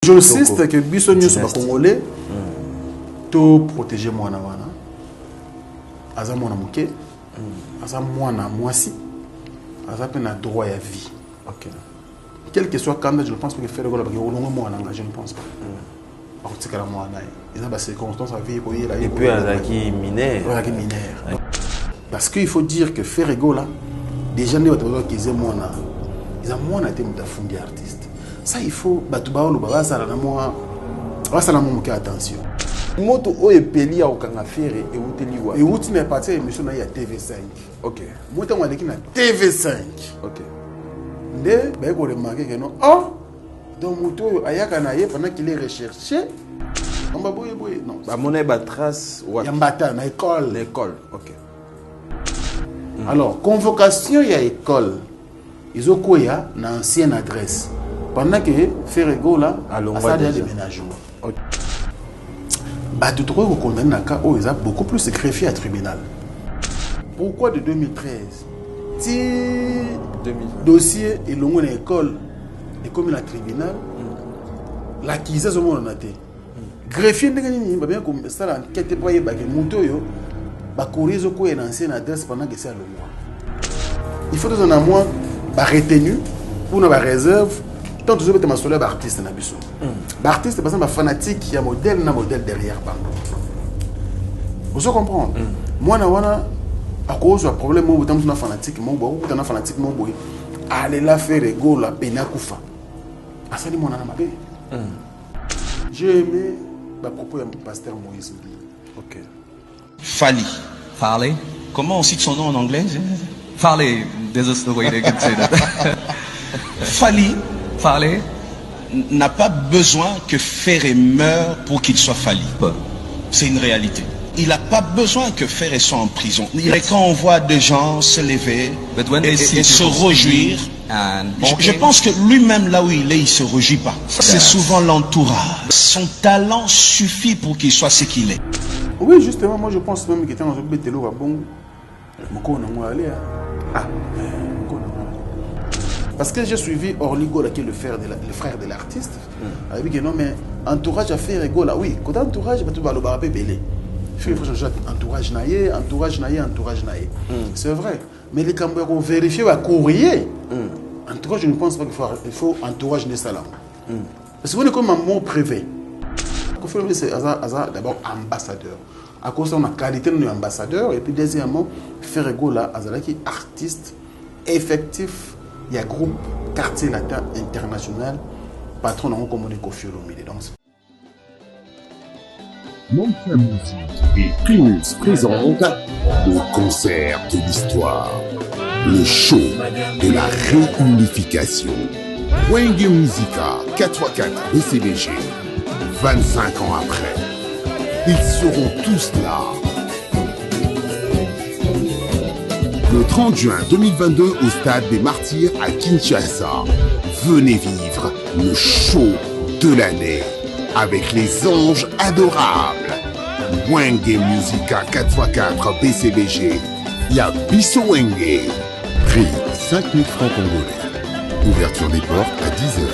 J'insiste que Bissonio soit congolais, to protéger moi na wana. Aza mwana muke, aza mwana mwasi, aza pe na droit à vie. Ok. Quel que soit candidat, je ne pense pas que faire le gola parce que au long moi je ne pense pas. Par contre, c'est que la moi na. Ils ont des circonstances à vie pour y aller. Et puis azaki mineur. Azaki mineur. Parce qu'il faut dire que faire gola, déjà ne va pas qu'ils aient moi na. Ils ont moi na thème d'affronter artiste. Ça il faut batuba ou baba ça na moi. Va ça na mon cas attention. Moto oye peli au kanga faire et outeli wa. Et outil n'est pas émission na ya TV5. Ok. Moto on a dit na TV5. Ok. Nde ba ko remarquer que non. Oh donc moto ayaka na ye pendant qu'il est recherché. On va boye non. Ba monnaie ba trace wa. Yambata na école. L'école. Ok. Alors convocation ya école. Ils ont quoi ya na ancienne adresse. Pendant que Ferrego là a déjà déménagé. Ok. Bah tu trouves qu'on condamne un cas où ils ont beaucoup plus greffier à tribunal. Pourquoi de 2013 si 2020 dossier et longue école et comme la tribunal l'accusation on a été greffier ndenge ba bien comme ça l'enquête pour y ba que montoyo ba courir au quoi ancienne adresse pendant que c'est à loi. Il faut dans un mois ba retenu pour la réserve tant que vous êtes ma solaire artiste na biso. Artiste parce que fanatique il y a modèle derrière ba. Vous comprenez? Moi na wana à cause d'un problème où vous êtes fanatique, vous êtes fanatique, allez la faire ego la pena kufa. Asali mon anamabe. J'ai aimé la propos du pasteur Moïse. Ok. Fally. Farley. Comment on cite son nom en anglais? Farley. There's just the way they can say that. Fally. Farley n'a pas besoin que Ferré meure pour qu'il soit Fally. C'est une réalité. Il n'a pas besoin que Ferré soit en prison. Et quand on voit des gens se lever et se réjouir, je pense que lui-même, là où il est, il ne se réjouit pas. C'est souvent l'entourage. Son talent suffit pour qu'il soit ce qu'il est. Oui, justement, moi je pense même qu'il était dans un bétélo à bon. Parce que j'ai suivi Orligo, qui est le frère de l'artiste. Il a dit que non, mais entourage à faire ego là. Oui, quand entourage, tu vas le barber belé. Il faut changer entourage naïe. C'est vrai. Mais les caméras vont vérifier à courrier. Entourage, je ne pense pas qu'il faut entourage de salam. Parce que vous êtes comme un mot privé. C'est d'abord ambassadeur. À cause de la qualité de l'ambassadeur. Et puis deuxièmement, faire ego là, qui artiste effectif. Il y a un groupe quartier latin international, patron de commandé Kofi Olomide. Mansa Musique et Primus présentent le concert de l'histoire, le show de la réunification. Wenge Musica 4x4 BCBG, 25 ans après, ils seront tous là. Le 30 juin 2022 au stade des Martyrs à Kinshasa. Venez vivre le show de l'année avec les anges adorables. Wenge Musica 4x4 BCBG. Yabiso Wenge. Prix 5 000 francs congolais. Ouverture des portes à 10h.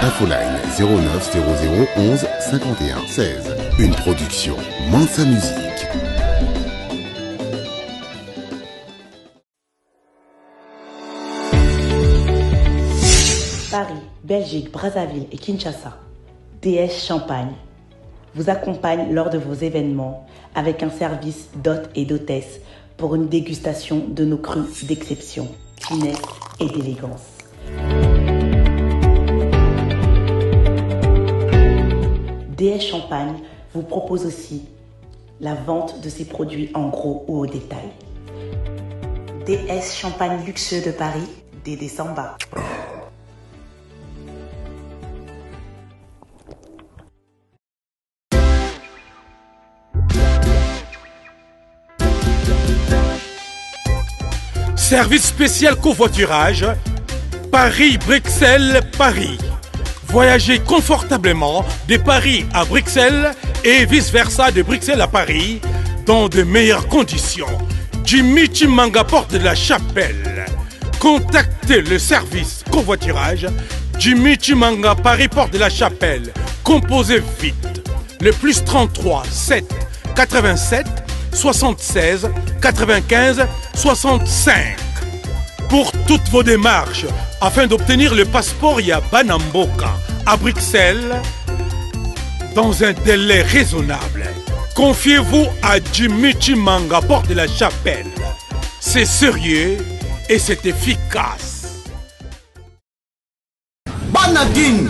Infoline 09 00 11 51 16. Une production Mansa Musique. Paris, Belgique, Brazzaville et Kinshasa. DS Champagne vous accompagne lors de vos événements avec un service d'hôtes et d'hôtesses pour une dégustation de nos crus d'exception, finesse et d'élégance. DS Champagne vous propose aussi la vente de ses produits en gros ou au détail. DS Champagne luxueux de Paris, Dédé Samba. Service spécial covoiturage, Paris-Bruxelles-Paris. Voyagez confortablement de Paris à Bruxelles et vice-versa de Bruxelles à Paris dans de meilleures conditions. Jimmy Chimanga, porte de la Chapelle. Contactez le service covoiturage Jimmy Chimanga Paris Porte de la Chapelle. Composez vite. Le plus 33 7 87 76 95 65. Pour toutes vos démarches, afin d'obtenir le passeport Yabanamboka à Bruxelles, dans un délai raisonnable, confiez-vous à Jimmy Chimanga Porte de la Chapelle. C'est sérieux et c'est efficace. Bana Guine,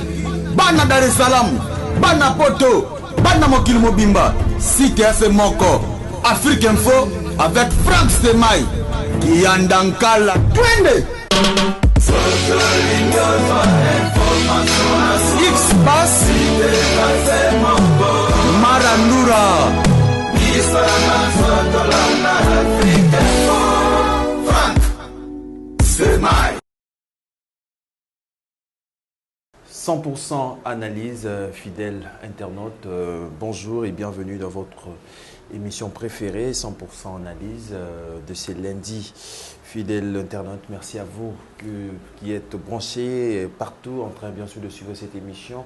Bana Dar es Salaam, Bana Poto, Bana Mokil Mobimba, Cité Moko, Afrique Info avec Franck Stemai, Yandankala, Twende. X-Bass, Marandura, Franck Stemai. 100% analyse, fidèles internautes, bonjour et bienvenue dans votre émission préférée, 100% analyse de ces lundis. Fidèles internautes, merci à vous qui êtes branchés partout en train bien sûr de suivre cette émission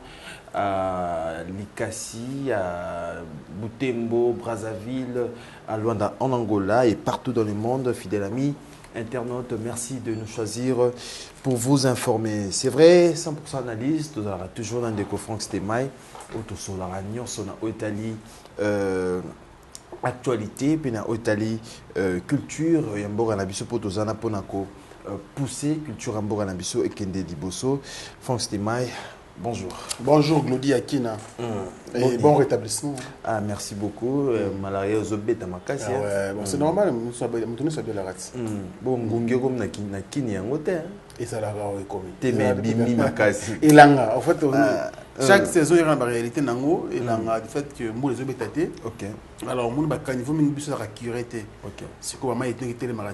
à Likasi, à Butembo, Brazzaville, à Luanda en Angola et partout dans le monde. Fidèles amis internautes, merci de nous choisir pour vous informer. C'est vrai, 100% analyse, nous avons toujours dans des Franck Stemai, autour de la nyonso na Italie, actualité, puis na Italie, culture, yambora na biso poto zana ponako pousser culture yambora na biso et kende diboso. Franck Stemai, bonjour. Bonjour Glody Akina. Et bon rétablissement. Ah, merci beaucoup. Malaria aux obètes à ma casse. Ouais, bon, c'est normal, nous sommes de la rate. Bon, Gungi comme na kini en hôtel. Et ça l'a commis. T'es mais bimi ma casse. Et là, en fait, chaque saison, il y a une réalité nango et là, du fait que moi les obètes étaient. Ok. Alors, moi, quand il faut une bus à curité. Ok. C'est quoi, moi, il y a télé mara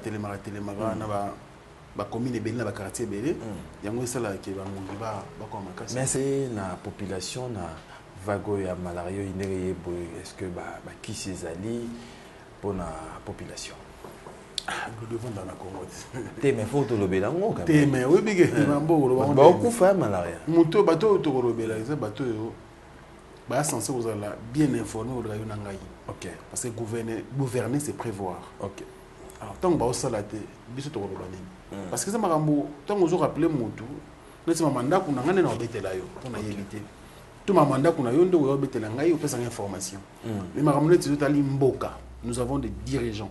ba commune belé na quartier belé yango sala ke ba mungi ba ko makasi. Mais c'est la population na vago ya malaria inere est-ce que ba qui ces ali pour la population. Nous devons dans la Congo. Té mais faut to lobela ngo quand même. Té mais oui bige mambo lo ba ku fa malaria. Muto bato to lobela ça bato yo ba censé vous alla bien informé au rayon ngai. OK. Parce que gouverner c'est prévoir. OK. Alors tant que ba osala té biso to lobela. Parce que ça m'a rappelé, tant que je rappelé mon tout, nous avons mandat qu'on a gagné dans le bétail, on a évité. Tout ma mandat qu'on a eu dans le bétail, on a eu des informations. Mais ma rappelé c'est tout à l'imboka. Nous avons des dirigeants,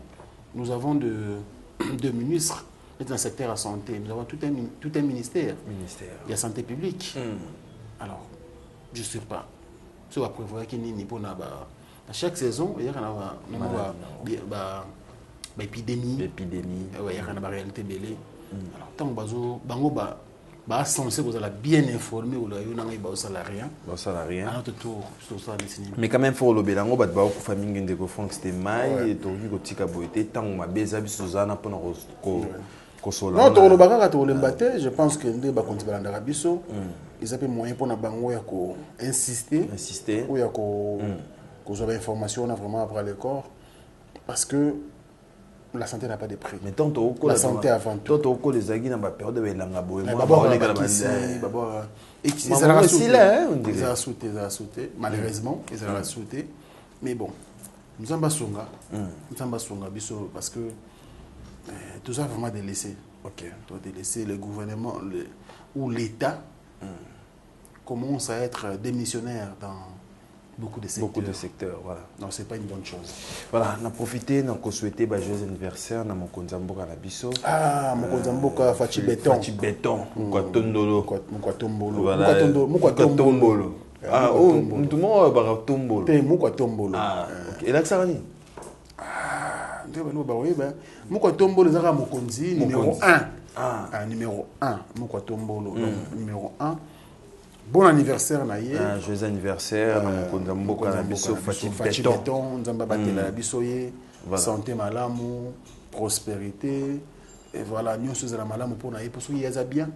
nous avons de ministres dans le secteur de la santé, nous avons tout un ministère. Il y a santé publique. Alors, je ne sais pas. Ce qu'on va prévoir qu'il y a à chaque saison, il y a une épidémie. Ouais, il y a une réalité belée. Alors, tant que bango ba censé vous allez bien informer ou là il y a pas salarié. Pas salarié. À notre tour, sur ça dessiné. Mais quand même faut le belango ba ba ko famille de ko Franck Stemai et to vu ko tika boité tant ma beza biso zana pour ko sola. Non, to le baka to le mbaté, je pense que ndé ba continuer dans biso. Ils appellent moyen pour na bango ya ko insister ou ya ko avoir information vraiment après le corps parce que la santé n'a pas de prix. Mais tant que la santé avant tout. Tant que les aguines n'ont pas peur de l'anga boé. Ils ont sauté, malheureusement, ils ont sauté. Mais bon, nous avons songa, parce que tout ça vraiment délaissé. Ok. Délaissé le gouvernement ou l'État commence à être démissionnaire dans beaucoup de secteurs. Voilà. Non, c'est pas une bonne chose. Voilà, on a profité, on a souhaité un joyeux anniversaire à mon Konzamboka na biso. Ah, mon Konzamboka Fachi Béton. Fachi Béton, Mkwatondolo. Mkwatombolo. Ah, oh, tout le monde va Tombolo. T'es Mkwatombolo. Ah, ok. Et là, ça va ni? Ah, Mkwatombolo, c'est Mokonzi, numéro 1. Ah, numéro 1. Mkwatombolo, numéro 1. Bon anniversaire naïe. Joyeux anniversaire na Konzamboka na biso Fachi Béton. Nzamba batela biso ye. Santé malamu, prospérité. et voilà nous sommes à la malamu pour na pour qu'il y a bien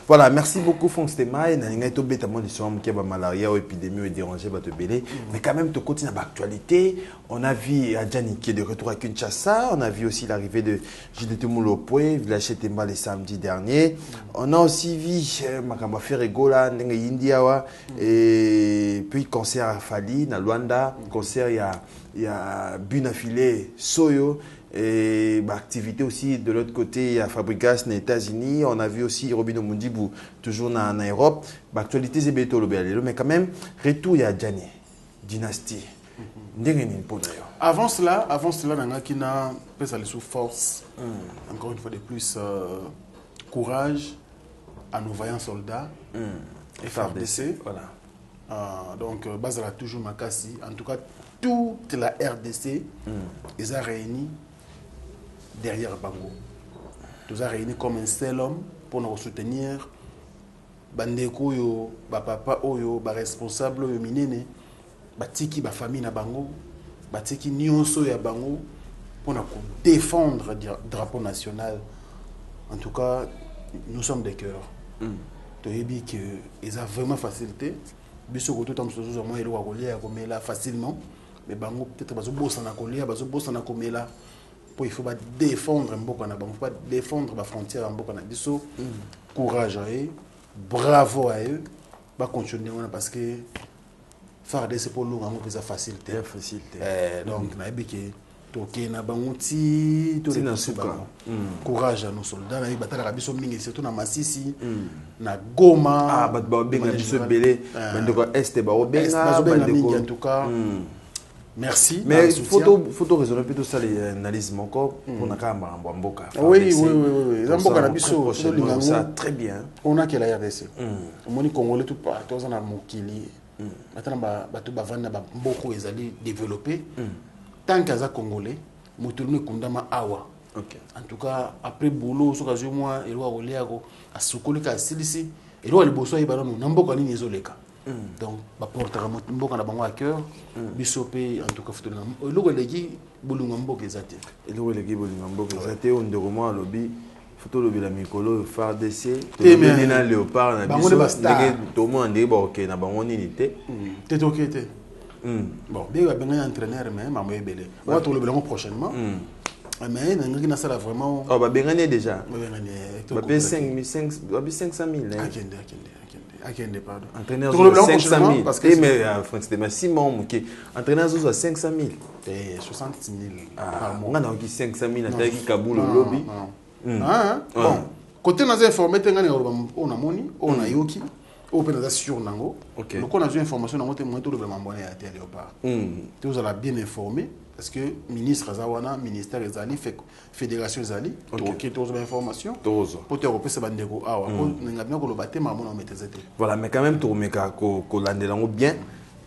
voilà, merci beaucoup Fonstema et nalinga to beta mon disons que ba malaria ou épidémie ou dérangé ba te belé mais quand même to continue l'actualité. On a vu Adjani qui est de retour à Kinshasa, on a vu aussi l'arrivée de JDT Moulopoué, village Temba le samedi dernier. On a aussi vu Makamba Ferregola ndenge Indiawa et puis concert à Fali na Luanda, concert il y a Bunafilé Soyo. Et bah, activité aussi de l'autre côté, il y a Fabregas aux États-Unis. On a vu aussi Robin Omundibou, toujours en Europe. Bah, actualité, c'est Beto Lobelelo. Mais quand même, retour, il y a Djani, Dynastie. Avant cela, il y a sous force. Encore une fois de plus, courage à nos vaillants soldats. FRDC. Voilà. Donc, Bazala toujours Makassi. En tout cas, toute la RDC, ils ont réuni derrière Bango. Tous ont réuni comme un seul homme pour nous soutenir. Bandeko yo, papa oyo, responsable yo minene, batiki ba famille na Bango, batiki nyonso ya Bango pour nous défendre le drapeau national. En tout cas, nous sommes des cœurs. Ils ont vraiment facilité. Biso ko tout temps so zo mo elo ko lia ko mela facilement. Mais Bango peut-être bazo bossa na kolia bazo bossa na komela pour il faut pas défendre mboka na bango, faut pas défendre la frontière mboka na biso. Courage à eux, bravo à eux, ba continuer parce que faire des c'est pour nous vraiment plus facilité. Donc na ebiki toke na bango ti to les courage à nos soldats na batala biso mingi surtout na Masisi na Goma ba benga biso belé bandeko est ba obenga bandeko en tout cas. Merci. Mais il faut raisonner plutôt ça l'analyse encore pour na kamba mboka. Oui. Mboka na biso ça très bien. On a que la RDC. Moni congolais tout partout na mokili. Maintenant bato bavanda ba mboko ezali développer. Tant qu'à congolais, motourne kundama awa. En tout cas après boulot so kazo moi elo oleako asukolika silisi elo liboso ibana no mboka ni ezoleka. Donc ba portera mboka na bango à cœur bisopé en tout cas foto na eloko leki bolunga mboka ezate eloko leki bolunga mboka ezate on de roman lobi foto lobi la mikolo FARDC to na léopard na biso ndenge to mo ndé ba OK na bango nini te te OK te bon bien va bien entraîneur mais maman ebele on va trouver le prochainement mais n'engaki na sala vraiment oh ba bengane déjà ba paye 500 000 Akende, pardon. Entraîneur 500 000 parce que mais c'était Simon qui entraîneur 500 000 et 60 000 par mois. On a qui 500 000 à Kaboul lobby. Bon, côté nous informé ngani on a moni, on a yoki, on peut sur nango. Donc on a une information dans notre moto vraiment bonne à télé léopard. Tu vous allez bien informé parce que ministre Zawana, ministère Ezali, fédération Ezali, qui tous les informations. Pour te repérer bandeko awa, n'enga bien que le bâtiment à mon on mettait zété. Voilà, mais quand même tu remets que l'andelango bien.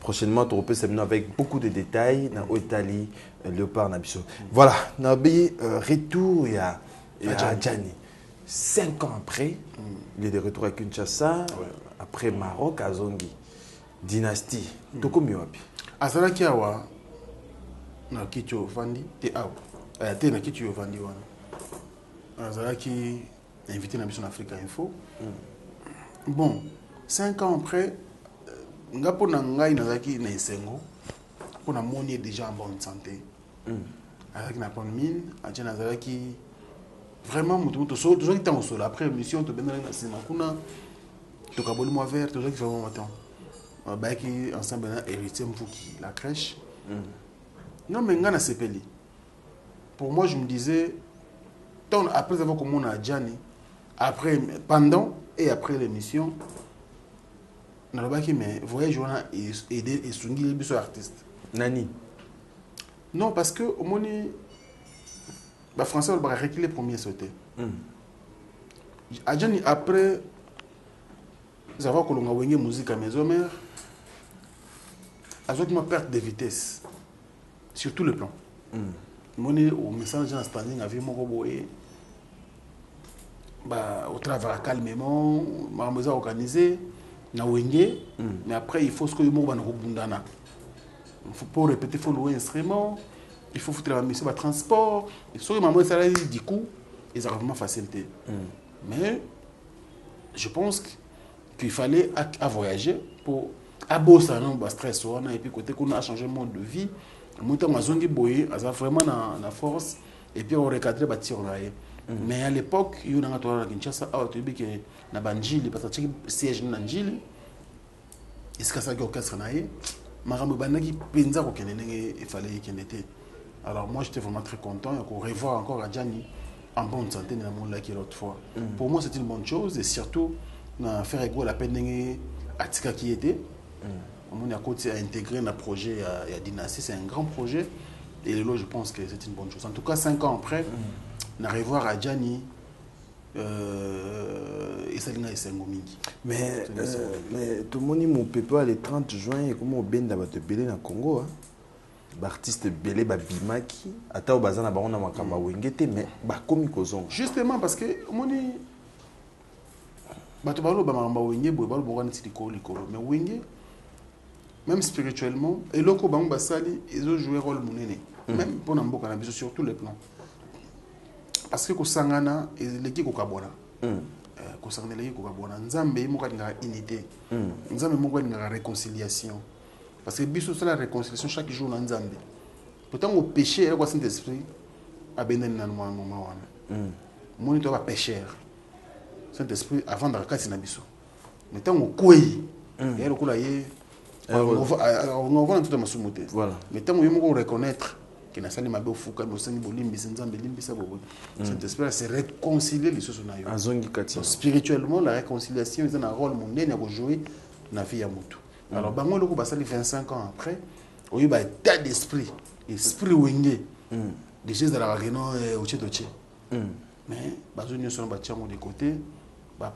Prochainement tu repérer avec beaucoup de détails dans Italie, léopard nabiso. Voilà, nabi retour il y a Djani. 5 ans après, il est de retour à Kinshasa, après Maroc à Zongi. Dynastie. Toko miwapi. Asala kiawa na kicho vandi te awa. Te na kicho vandi wana. Asala ki invité na biso na Africa Info. Bon, 5 ans après, ngapo na ngai nazaki na esengo. Pour na moni déjà en bonne santé. Azaki na bonne mine, ajana azaki vraiment mutu so toujours qui solo après émission to benna na sima kuna to kaboli moi vert toujours qui vraiment matin ba qui ensemble na héritier mvuki la crèche non mais ngana sepeli pour moi je me disais tant après avoir comme on a Djani après pendant et après l'émission na le baki mais voyage on a aider et sungi les biso artistes nani non parce que au moni les Français ont reculé les premiers sautés. Après, nous avons colloqué la musique à mes mères. Ils ont une perte de vitesse. Sur tout le plan. Au message de standing, avec mon robot, au travail calmement, je organisé, mais après, il faut que je me répéter, il faut louer un instrument. il faut foutre la mission, le transport. Et sur le moment, ça du coup, ils ont vraiment facilité. Mais je pense qu'il fallait à voyager pour abosser un stress et puis côté qu'on a changé de mode de vie. Monter ma zone qui boye, ça vraiment la force et puis on recadrer bâtir on a. Mais à l'époque, il y a un tour à Kinshasa, à Otobi qui est na Banjili parce que siège na Banjili. Est-ce que ça a orchestre naïe? Marambo Banaki penza ko kenene il fallait qu'il était. Alors moi j'étais vraiment très content de revoir encore Adjani en bonne santé dans le monde là qui l'autre fois. Pour moi c'est une bonne chose et surtout na faire égo la peine Atika qui était. On a intégré un projet à Dynastie, c'est un grand projet et là je pense que c'est une bonne chose. En tout cas 5 ans après, on a revoir Adjani et ça n'a pas mingi. Mais tout le monde mon peuple le 30 juin et comment on bien d'abord belé dans Congo hein. Artiste belé ba bimaki ata au bazana ba on a makamba wengete mais ba komi kozonga. Justement parce que moni bato balo ba makamba wenge bo balo bongana tikolo mais wenge même spirituellement et loko bango basali ils ont joué rôle monene même pour mboka na biso sur tous les plans. Parce que kosangana eleki kokabona kosangana eleki kokabona nzambe moko ngaka unité nzambe moko ngaka réconciliation parce que biso c'est la réconciliation chaque jour na nzambe pourtant au péché avec le Saint-Esprit abendani na moment wana moni to ba pécheur Saint-Esprit avant de rakati na biso mais tant au koyi et lokola ye on va tout masumuté voilà mais tant yo moko reconnaître que na sali mabe ofuka no sangi bolimbi nzambe limbisa bobo Saint-Esprit c'est réconcilier les choses na yo azongi kati spirituellement la réconciliation est un rôle monene à jouer na vie ya mutu. Alors bango loko basali 25 ans après oyo ba état d'esprit esprit wenge des choses de la reno oche toche mais bazo nyo son ba tiango de côté ba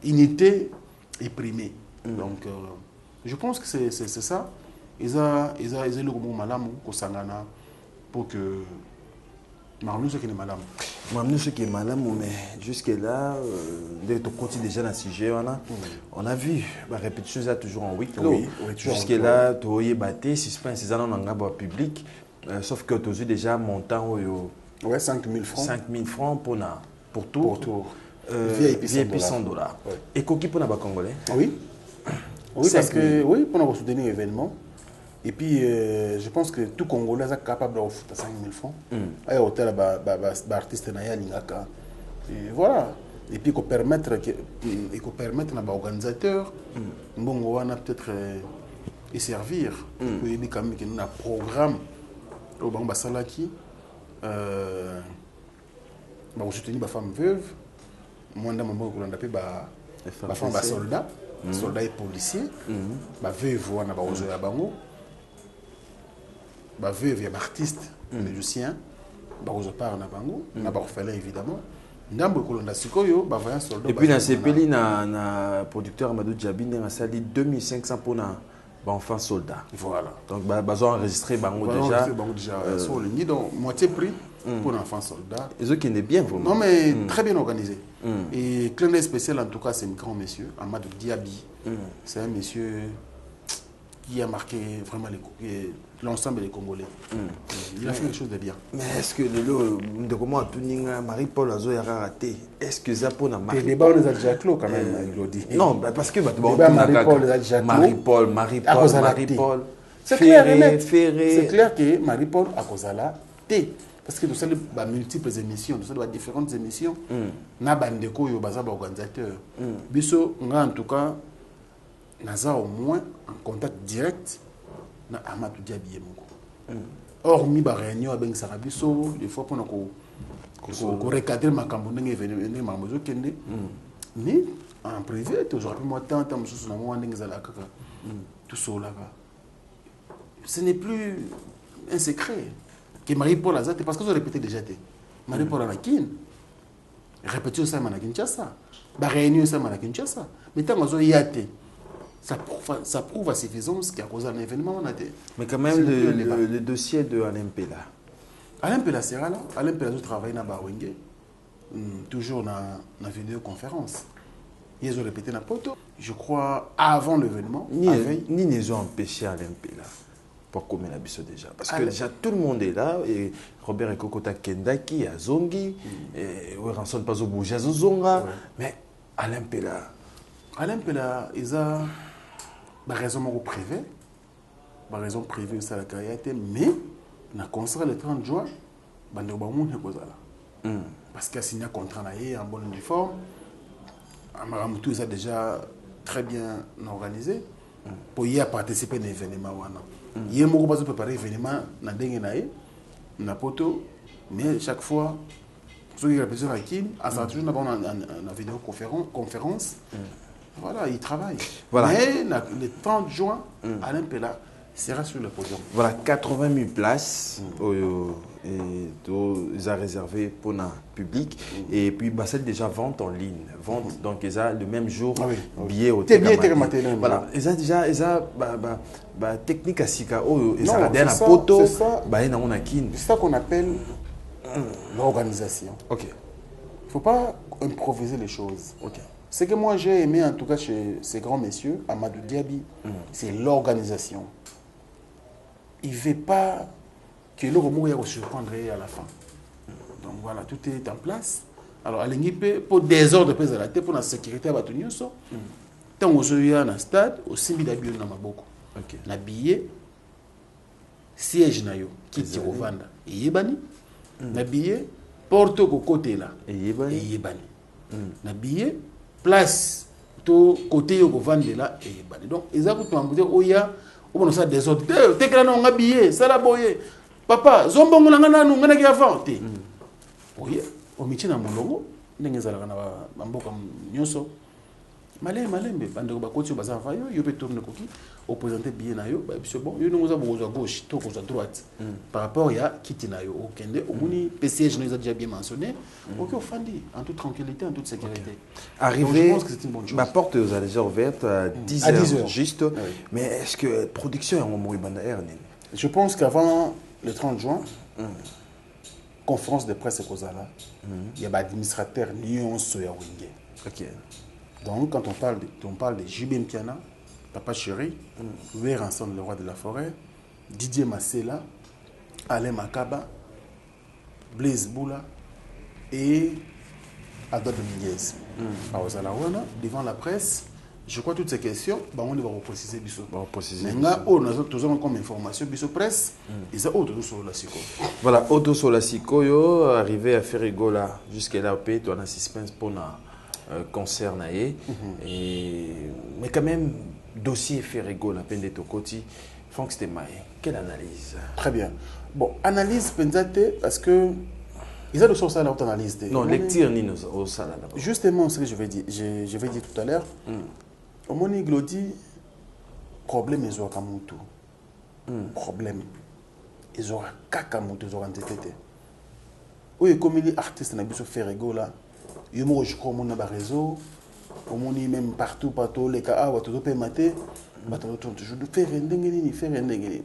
unité et primé donc je pense que c'est ça ils ont le gros malamu kosangana pour que Marnou ce qui est malamu. Marnou ce qui est malamu mais jusque là on continue déjà dans le sujet on a vu la répétition ça toujours en week long jusque là tu as battu suspense c'est dans un public sauf que tu as déjà montant ouais 5000 francs 5000 francs pour tour VIP $100 et coquille pour les Congolais oui parce que oui pour nous soutenir l'événement. Et puis, je pense que tout Congolais est capable de faire 5 000 francs. Il y a hôtel d'artistes et voilà. Et puis, il faut permettre aux organisateurs peut-être et servir. Il y a un programme au Bamba Salaki pour soutenir les femmes veuves. Moi, je suis un femme soldat. Soldats et policiers. Veuve, bah veuve ya artiste musicien ba ozopara na bango na ba orphelin évidemment ndambo kolonda sikoyo ba voyant soldat et puis na sepeli na producteur Amadou Djabi na sali 2500 pour na ba enfant soldat voilà donc ba enregistré bango déjà sur le nid donc moitié prix pour l'enfant soldat et eux qui est bien vraiment non mais très bien organisé et clin d'œil spécial en tout cas c'est un grand monsieur Amadou Diaby c'est un monsieur qui a marqué vraiment l'ensemble des Congolais. Il a fait quelque chose de bien. Mais est-ce que de comment Marie-Paul Azo a raté? Est-ce que ça pour Marie-Paul? Les débats on les a déjà clos quand même, Glody. Non, parce que Marie-Paul les a déjà clos. Marie-Paul. C'est clair, c'est clair que Marie-Paul a cause la T. Parce que nous avons multiples émissions, nous avons différentes émissions. Nous avons des organisateurs. Biso, en tout cas, nous avons au moins en contact direct na Amadou Diaby moko. Hormis ba réunion avec Sarabiso, des fois pour nous recadrer ma cambonne venir ma mozo kende. Ni en privé, toujours plus moi tant mususu na moi ndenge zala kaka. Tout cela là. Ce n'est plus un secret que Marie-Paul Azate parce que je répétais déjà Marie-Paul Anakin. Répéter ça à Kinshasa. Ba réunion ça à Kinshasa. Mais tant que yate ça prouve à suffisance qu'il y a causé un événement. Mais quand même, le dossier de Alain Pela. Alain Pela sera là. Alain Pela travaille dans Bawenge, toujours dans la vidéoconférence. Ils ont répété na poto. Je crois avant l'événement. Ni les ont empêché Alain Pela. pour comme la biso déjà. Parce que déjà tout le monde est là. Et Robert Ekokota Kendaki, Azongi, et Ranson Pazo Bouja Zonga. Mais Alain Pela. Alain Pela, ils ont une raison privée. Une raison privée, c'est la carrière. Mais, on a construit le 30 juin, on a dit parce qu'il a signé un contrat en bonne uniforme. Amaramoutou, ils ont déjà très bien organisé pour y participer à l'événement. Il y a beaucoup de préparer l'événement dans le poto, mais chaque fois, ceux qui représentent la Kim, à ça toujours une vidéoconférence. Voilà, il travaille. Voilà. Mais le 30 juin, Alain Pela sera sur le podium. Voilà, 80 000 places ils ont réservé pour le public. Et puis, c'est déjà vente en ligne. Vente, donc, ils ont le même jour, billet au télématé. Voilà, ils ont déjà technique à Sika. Ils ont la photo. C'est ça qu'on appelle l'organisation. Ok. Il ne faut pas improviser les choses. Ok. Ce que moi j'ai aimé, en tout cas chez ces grands messieurs, Amadou Diaby, c'est l'organisation. Il ne veut pas que le remous va surprendre à la fin. Donc voilà, tout est en place. Alors, pour des ordres de la tête, pour la sécurité, tant que je suis dans le stade, aussi bien d'habiller dans ma boko. La billet, siège na yo, qui tire au vanda, et yébani. La billet, porte au côté là, et yébani. La billet, place, tout côté au vanda là, et yébani. Donc, ils ont tout le monde dit, on a des autres. T'es que là, on a habillé, ça l'a boyé. Papa, zombongo ngana nu ngana kia vente. Oui, au métier dans mon logo, n'engagez la gana bamboka nyoso. Malé, bande ko bakoti baza fayo, yo peut tourner koki, au présenter bien na yo, c'est bon, yo nous a besoin à gauche, tout à droite. Par rapport à Kitina yo, au Kende, au Muni, PCH nous a déjà bien mentionné, ok, au Fandi, en toute tranquillité, en toute sécurité. Arrivé, je pense que c'est une bonne chose. Ma porte est déjà ouverte à 10h juste, mais est-ce que la production est en moment Je pense qu'avant le 30 juin, conférence de presse Kozala, il y a l'administrateur Nyon Soyawenge. Ok. Donc, quand on parle de Jibem Piana, Papa Chéri, Louis Ranson, le roi de la forêt, Didier Massela, Alain Makaba, Blaise Boula et Ado Dominguez. Devant la presse, je crois que toutes ces questions, on va préciser. Maintenant, on a toujours comme information, presse, ils ont autre sur la Siko. Voilà, autre sur la Siko, arrivé à faire rigola jusqu'à là, tu as un suspense pour concert. Mais quand même, dossier fait rigola, peine de Tokoti, Franck Stemay, quelle analyse? Très bien. Bon, analyse Penzate, parce que. Ils ont le sens à l'autre analyse. Non, lecture ni au salon. Justement, ce que je vais dire tout à l'heure. Au moment Glody, problème ils ont Kamutu. Problème. Ils ont Kakamutu, ils ont entêté. Oui, comme il est artiste, on a besoin de faire rigola. Je crois qu'on a un réseau. Au moment même partout, les cas, on peut mater. On peut toujours faire un dingue.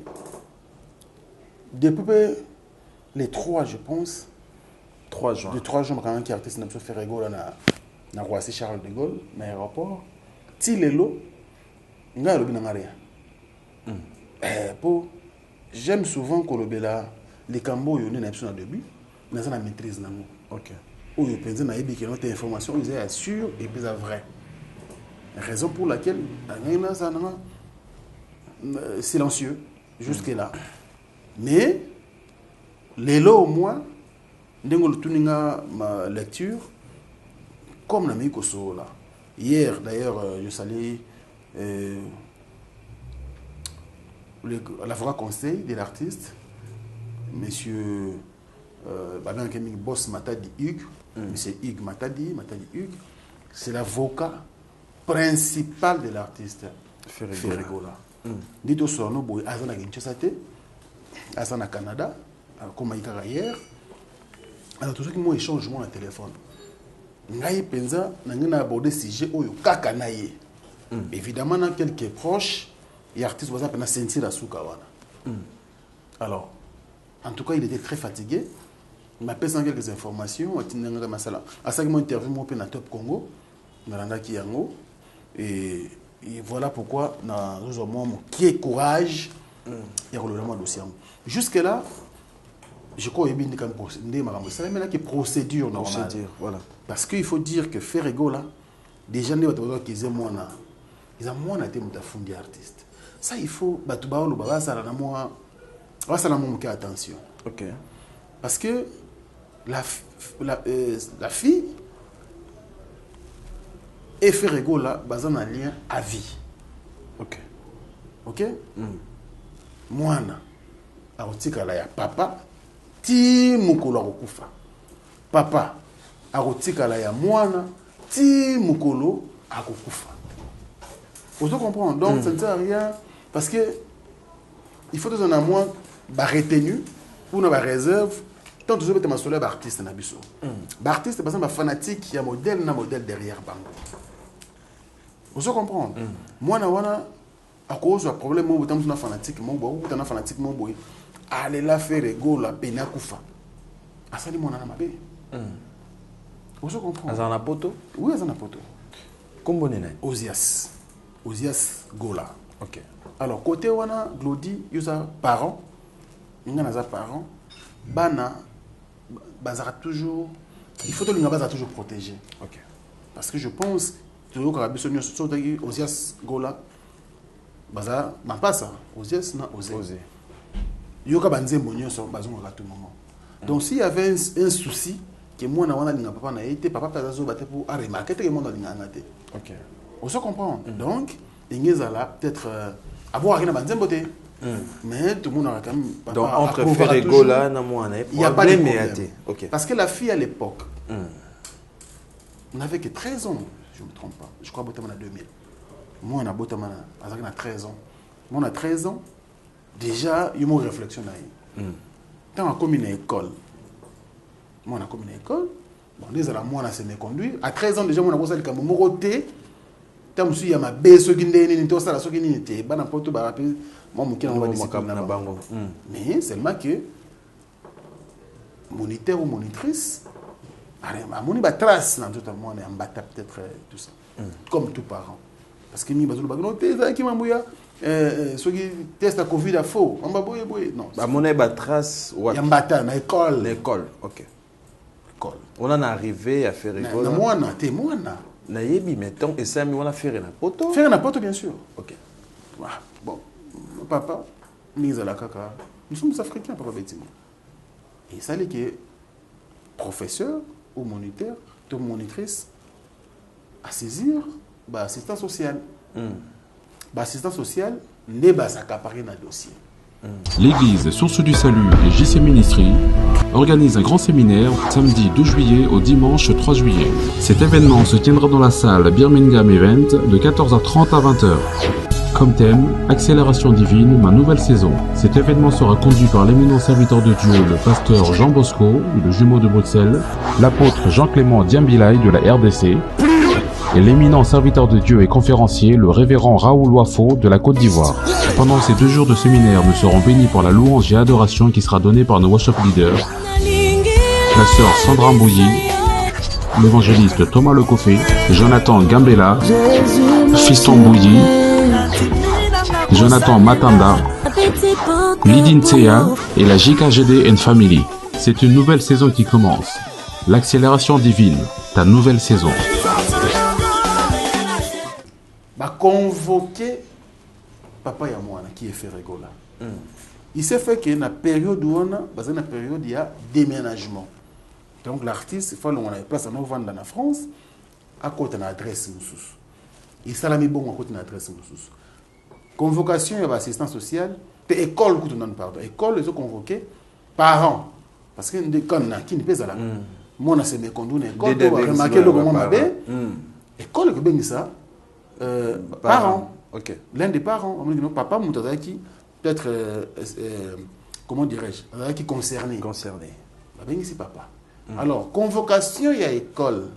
Depuis les 3, je pense. 3 juin. Le 3 juin, quand un artiste n'a pas fait rigola na Roissy Charles de Gaulle, dans l'aéroport. Si les lots, il y a rien. J'aime souvent que les cambos, il y a une début, mais ça, la maîtrise. Ok. Ou il y a une information, ils sont sûrs et puis c'est vrai. La raison pour laquelle il y a silencieux jusque-là. Mais les lots, au moins, ma lecture, comme la Mikoso là. Hier, d'ailleurs, je salue l'avocat conseil de l'artiste, monsieur Boss Matadi Hugues, monsieur Hugues Matadi Hugues, c'est l'avocat principal de l'artiste Ferregola. Dit son nom, il y a un Kinshasa, Canada, comme il y a hier. Alors, tout ce qui m'a échangé mon téléphone. Ngai penza nangina aborder sujet oyo kaka na ye. Évidemment dans quelques proches, il y a artiste wasa pena sentir la souka wana. Alors, en tout cas, il était très fatigué. Il m'a passé quelques informations, atinanga masala. À ça que mon interview mo pe na Top Congo, na landa kiyango et voilà pourquoi na nous avons qui courage Il y a le dossier. Jusque-là, je crois qu'il y a une procédure normale. Voilà. Parce qu'il faut dire que Ferrego, là, des gens qui ont moins artiste. Ça, il faut attention. Ok. Parce que la fille et Ferrego, là, ils ont un lien à vie. Ok. Ok? Mwana, a papa, ti mukolo akufa. Papa, a ya mwana, ti mukolo akufa. Vous comprenez? Donc, ça ne sert à rien. Parce que il faut que nous ayons retenu pour nous réserve. Tant que nous avons un artiste, l'artiste, par exemple, fanatique, il y a un modèle derrière. Vous comprenez? Moi, à cause du problème, je suis fanatique, je suis fanatique, allez la faire ego la peine à Koufa. Ah, ça dit mon anamabé. Vous comprenez? Azana poto? Oui, Azana poto. Comment est-ce? Ozias Gola. Ok. Alors, côté wana, Glody, il y a parents, il y a parents, bana, bazara toujours, il faut que les gens toujours protégés. Ok. Parce que je pense que Ozias Gola, bazara, ma pas ça, Ozias n'a osé. Il y a banzé monio sur bazon à tout moment. Donc, s'il y avait un souci, que moi, na wana linga papa na été, papa pesazo batte pour remarquer que le monde a linga ngate. Ok. On se comprend. Donc, il y a peut-être avoir rien à banzé beauté. Mais tout le monde a quand même. Donc, entre Ferrego là, il n'y a pas de problème. Okay. Parce que la fille à l'époque n'avait que 13 ans, je ne me trompe pas. Je crois que c'était en 2000. Moi, on a 13 ans. Moi, on a 13 ans. Déjà, il y a une réflexion. Quand on a commis une école, moi, on a commis une école. Bon, déjà, moi, on a s'est conduit. À 13 ans, déjà, moi, on a commencé à faire mon roté. Tant que il y a ma baie, ce qui n'est pas ça, ce qui n'est pas n'importe quoi. Moi, mais seulement que moniteur ou monitrice, mon trace dans tout le monde, on bat peut-être tout ça. Comme tout parent. Parce que mi bazulu bagno teza qui mamouya ceux qui testent la Covid à faux. On va boyer. Non. Bah mon trace ouais. Yambata na école. L'école. OK. École. On en est arrivé à faire école. Na moi na té moi na. Na yebi mettons et ça mi on a fait na poto. Faire na poto bien sûr. OK. Bon. Papa mise à la caca. Nous sommes africains papa Betty. Et ça les que professeur ou moniteur, ou monitrice à saisir assistant social. Assistant social n'est pas accaparé dans le dossier. L'église Source du Salut et JC Ministry organise un grand séminaire samedi 12 juillet au dimanche 3 juillet. Cet événement se tiendra dans la salle Birmingham Event de 14h30 à 20h. Comme thème, Accélération divine, ma nouvelle saison. Cet événement sera conduit par l'éminent serviteur de Dieu, le pasteur Jean Bosco, le jumeau de Bruxelles, l'apôtre Jean-Clément Diambilay de la RDC, et l'éminent serviteur de Dieu et conférencier, le révérend Raoul Wafo de la Côte d'Ivoire. Pendant ces 2 jours de séminaire, nous serons bénis par la louange et adoration qui sera donnée par nos worship leaders, la sœur Sandra Mbouyi, l'évangéliste Thomas Lecoffé, Jonathan Gambella, Fiston Mbouyi, Jonathan Matanda, Lydine Tseya et la JKGD and Family. C'est une nouvelle saison qui commence. L'accélération divine, ta nouvelle saison. Convoquer papa et moi qui est Ferrego là. Il s'est fait que dans la période où on a, dans la période il y a déménagement. Donc l'artiste, il faut qu'on ait place en vendre dans la France à côté de l'adresse Moussous. Il s'est mis bon à côté de l'adresse Moussous. Convocation, il y a assistance sociale, école pardon, école ils ont convoqué parents parce que des quand qui ne pèse là. Moi on a semé conduit école pour remarquer le moment mabé. École que ben ça parents. Okay. L'un des parents, on me dit non, papa, qui peut-être, comment dirais-je, qui concerné. Ben ici, papa. Alors, convocation, il y a école.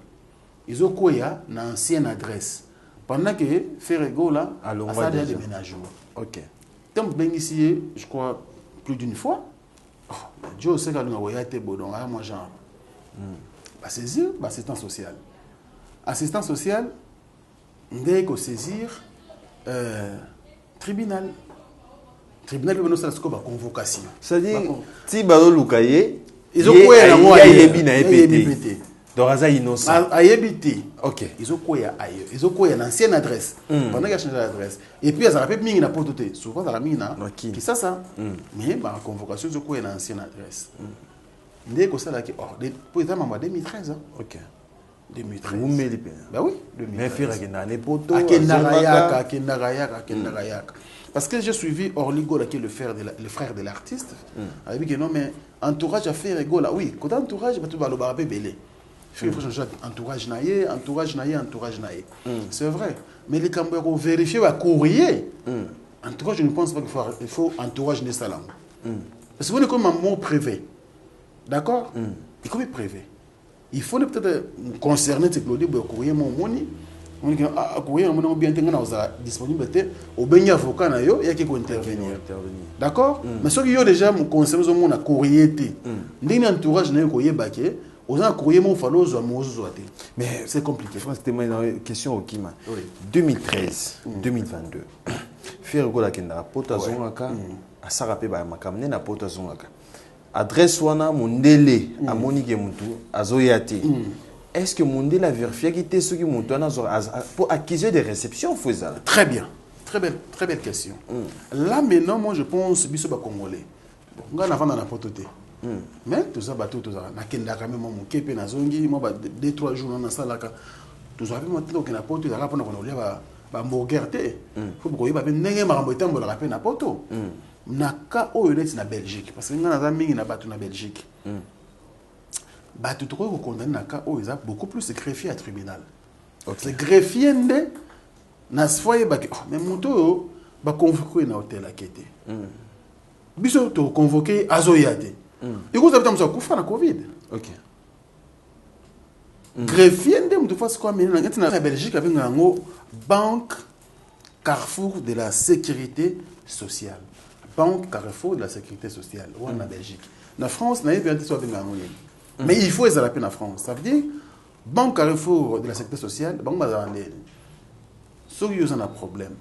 Ils ont quoi, il y a une ancienne adresse. Pendant que Ferrego, là, a ça déjà déménagement. Ok. Tant que ben ici, je crois, plus d'une fois, Dieu sait qu'il y a été bon, donc, moi, genre, saisir, assistant social. Assistant social, on doit saisir tribunal. tribunal il ça la convocation. C'est-à-dire si balo lukaye ils ont quoi ya yebi na epete donc aza innocent a yebité. OK, ils ont quoi ailleurs, ils ont quoi une ancienne adresse pendant qu'il a changé d'adresse et puis ça rappelle mingi na pototé souvent ça la mina qui ça mais ba convocation ils ont quoi une ancienne adresse ndé ko ça là qui pour exemple en 2013 OK 2013 vous me lipé bah oui 2013 mais faire que na les poteaux akendagayaka parce que j'ai suivi Orligo là qui est le frère de l'artiste avec dit que non mais entourage à faire ego là oui quand entourage ba tout ba lo ba belé il faut changer entourage naie c'est vrai mais les cambios pour vérifier va courrier entourage je ne pense pas qu'il faut entourage de salam parce que vous êtes comme un mot privé d'accord et comme privé il faut peut-être concerner ces produits pour courrier mon moni on dit courrier mon bien tenir disponibilité au bien avocat na yo il y a qui intervenir d'accord mais ceux qui ont déjà mon concerné mon a courrier té ndine entourage na yo courrier baké aux gens courrier mon fallo zo mozo zoate mais c'est compliqué franchement une question au Kima 2013 2022 faire gola kenda pota zongaka asarape ba makamne na pota zongaka adresse wana mondele amoni ke mutu azoyate est-ce que mondele a vérifié qui était ce qui mutu wana pour accuser des réceptions faisala très belle question là maintenant moi je pense biso ba congolais bon ngana vanda na pototé mais tout ça bateau tout ça nakenda quand même mon kepe na zongi moi ba 2-3 jours na salaka tout ça moi tout que na poto za rapona konolia ba hamburger faut ko yeba ndenge makambo etambola rapena na poto naka oyo net na Belgique parce que ngana za mingi na bato na Belgique bato to ko condamner naka oyo za beaucoup plus greffier à tribunal c'est greffier ndé na foyer ba mais moto ba convoquer na hôtel à Kété biso to convoquer azoyate et vous avez dit na Covid. OK. Greffier ndem de face quoi mais na Belgique avec une banque Carrefour de la sécurité sociale. Banque Carrefour de la sécurité sociale ou en Belgique. Na France na bien soit avec un mais il faut les appeler en France. Ça veut dire banque Carrefour de la sécurité sociale, banque bazande. Ceux qui ont un problème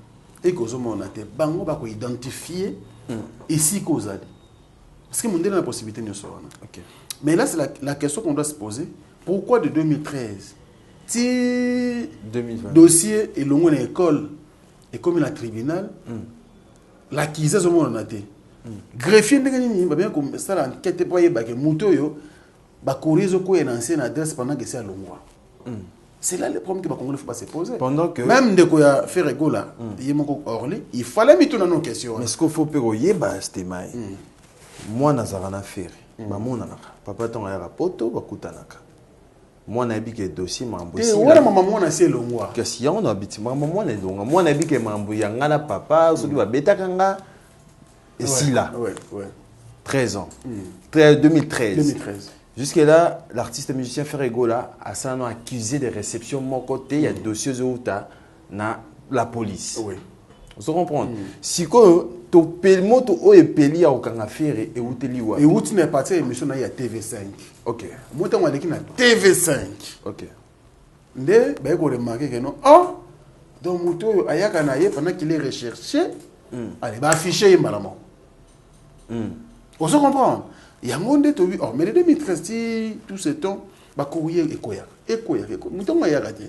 et que zo on a été banque ba ko identifier ici cause parce que mon délai la possibilité de sort. OK. Mais là c'est la question qu'on doit se poser. Pourquoi de 2013 si 2020 dossier et longo na école et comme la tribunal l'accusation on a été greffier ndenge ni ba bien comme ça l'enquête pour yeba que muto yo ba courir ko une ancienne adresse pendant que c'est à longo. C'est là le problème que il ne faut pas se poser. Pendant que même de quoi faire ego là, il fallait mettre dans nos questions. Mais ce qu'il faut payer c'était mai. Moi nazarana faire. Ba mona papa ton ya poto ba kutanaka. Moi na bike dossier mambo. Et wala mama mona c'est longwa. Que si on habite mama mona longa. Moi na bike mambo ya ngala papa so ki ba betaka nga. Et si là. Ouais. 13 ans. 2013. 2013. Jusque-là, l'artiste musicien Ferregola a accusé de réception de mon côté. Il y a dossiers où na la police. Oui. Vous comprenez? Si tu payes le mot, tu payes au affaire et où tu liwa. Et où tu n'es pas émission na TV5. OK. Moi tu m'as dit na TV5. OK. Ndé ba ko remarquer que non. Oh donc moto ayaka na ye pendant qu'il est recherché. Allez ba afficher malamo. On se comprend. Il y a un monde de oh mais 2013 tout ce temps ba courrier ekoya mutonga ya gati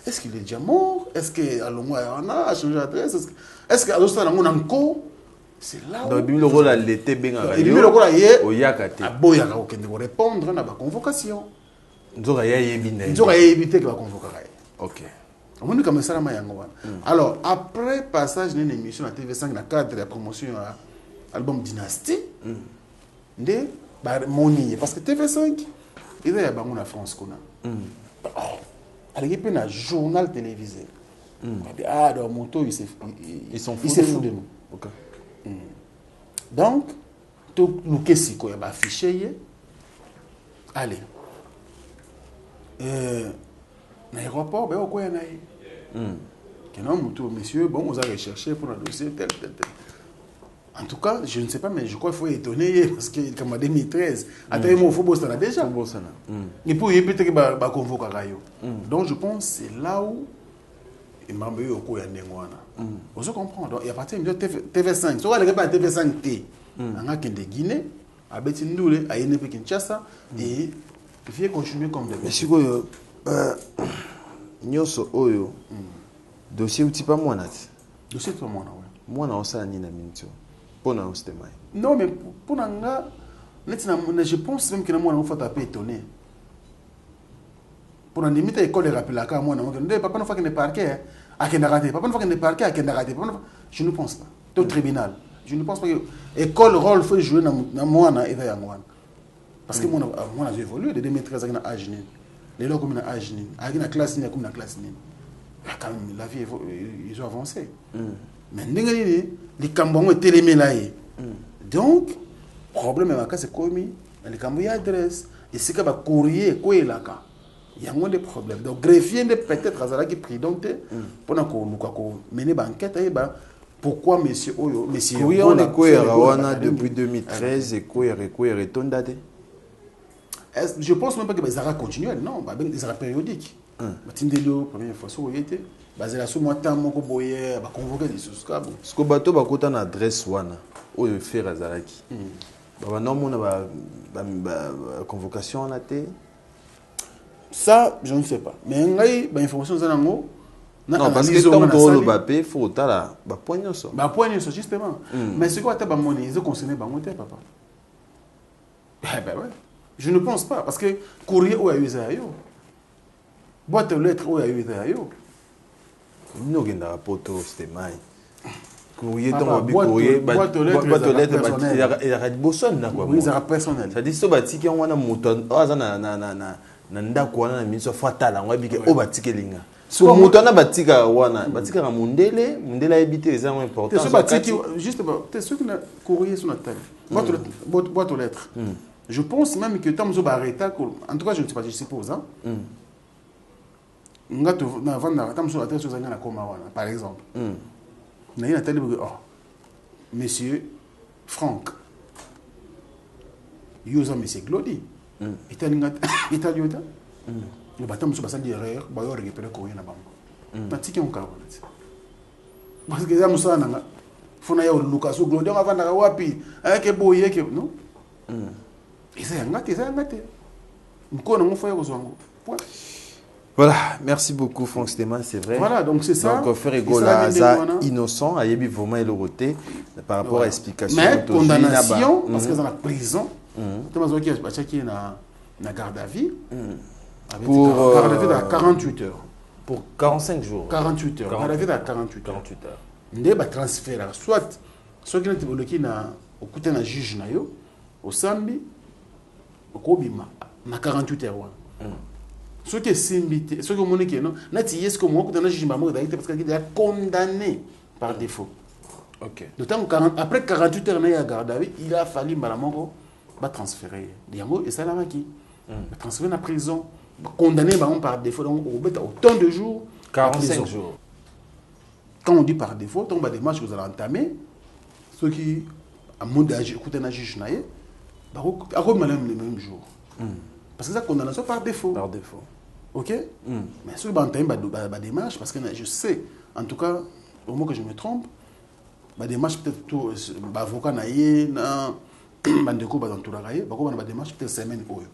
est-ce qu'il est déjà mort est-ce que alongo a changé d'adresse est-ce que alosa nango nanko c'est là donc bimi loko la l'été benga et bimi loko la ye oyakate aboya ka okende ko répondre na ba convocation nzoka ya yebina nzoka ya yebite que ba convoquer. OK. On m'a dit comme ça la mayango wana alors après passage d'une émission à TV5 dans le cadre de la promotion à album Dynastie ndé ba moni parce que TV5 il y a bango na France kona allez pe na journal télévisé ah donc moto ils sont fous de nous. OK. Donc tout le kesi ko ya ba afficher allez na aéroport ba ko ya na que non moto monsieur bon vous avez recherché pour un dossier tel. En tout cas, je ne sais pas, mais je crois qu'il faut étonner parce que comme en 2013, attends, il faut bosser là déjà. Et puis il peut-être qu'il va convoquer. Donc je pense que c'est là où mambo yo ko ya ndengwana vous comprenez donc il y a partir de TV5 so wale pas TV5 T anga kende Guinée abeti ndule ayene pe Kinshasa et il faut continuer comme d'habitude. Mais sikoyo nyoso oyo dossier uti pas mwana ti dossier to mwana ouais mwana osala ni na minto pona ostemai non mais pour nga je pense même que na mwana faut taper étonné pour en limiter école rappel à moi non papa ne faut qu'il ne parquet à qu'il raté papa ne faut qu'il ne parquet à qu'il raté je ne pense pas au tribunal je ne pense pas que école rôle faut jouer na mwana et ya mwana parce que mwana a évolué de 2013 à âge ni les lois comme na âge ni à na classe ni comme na classe ni quand même la vie ils ont avancé mais ndengani les kambongo télémé là donc problème à cas c'est commis les kambo adresse et c'est que ba courrier ko elaka il y a moins de problèmes donc greffier peut-être azala qui prudente pour na ko mener ba enquête et ba pourquoi monsieur oyo monsieur courrier on est cohérent depuis 2013 et cohérent tondate je pense même pas que les arrêts continuels non bah des arrêts périodiques batindelio première fois so yete bazela so motam moko boye ba convoquer des souscripteurs ce que bato bakota na adresse wana oyo faire azalaki ba non mona ba convocation na té ça je ne sais pas mais ngai ba information za nango non parce que tant que le bapé faut tala ba poignon so justement mais ce quoi ta ba moni ils ont concerné ba ngote papa ben ouais je ne pense pas parce que courrier ou a eu ça yo boîte aux lettres ou a eu ça yo no genda poto c'était mai courrier dans courrier boîte aux lettres il a bosson na quoi oui ça personnel ça dit so batiki wana moto aza na ndako wana na miso fatala ngabike o batiki linga so moto na batika wana batika na mundele habité les gens importants so batiki justement t'es sûr que courrier sur notre boîte aux lettres je pense même que tant que arrêté en tout cas je ne sais pas je suppose hein ngato na vanda tant que la tête sur na koma wana par exemple na ina tali oh monsieur Franck yoza monsieur Glody italiota le batam so basali erreur ba yo récupérer courrier na bango na tiki on ka wana parce que ça musa na fona ya Lucas Glody on vanda wapi avec boye que non voilà, merci beaucoup Franck Stéman, c'est vrai. Voilà, donc c'est ça. Donc Ferregola innocent, il y a eu vraiment éloigné par rapport à l'explication. Mais condamnation, parce que dans la prison, tu m'as dit qu'il y a une garde à vie. Pour garde à vie à 48 heures. Pour 45 jours. 48 heures. Garde à vie à 48 heures. Il y a un transfert. Soit, ceux qui ont un juge, au Sambi, au Kobima, na 48 heures. Ce qui est simbité, ce que mon équipe non, nati est-ce que moi quand juge maman parce qu'il est condamné par défaut. OK. D'autant après 48 heures na garde à vue, il a fallu malamoko ba transférer. Diango et ça là qui transférer na prison, condamné par défaut donc autant de jours, 45 jours. Quand on dit par défaut, donc des matchs que vous allez entamer, ceux qui à mode écouter na juge naé, ba ko même les mêmes jours. Parce que ça condamnation par défaut. Par défaut. OK mais ce que démarche parce que je sais en tout cas au moment que je me trompe démarche peut-être tout avocat naé na bandeko ba entourage ba ko ba démarche peut-être semaine oyo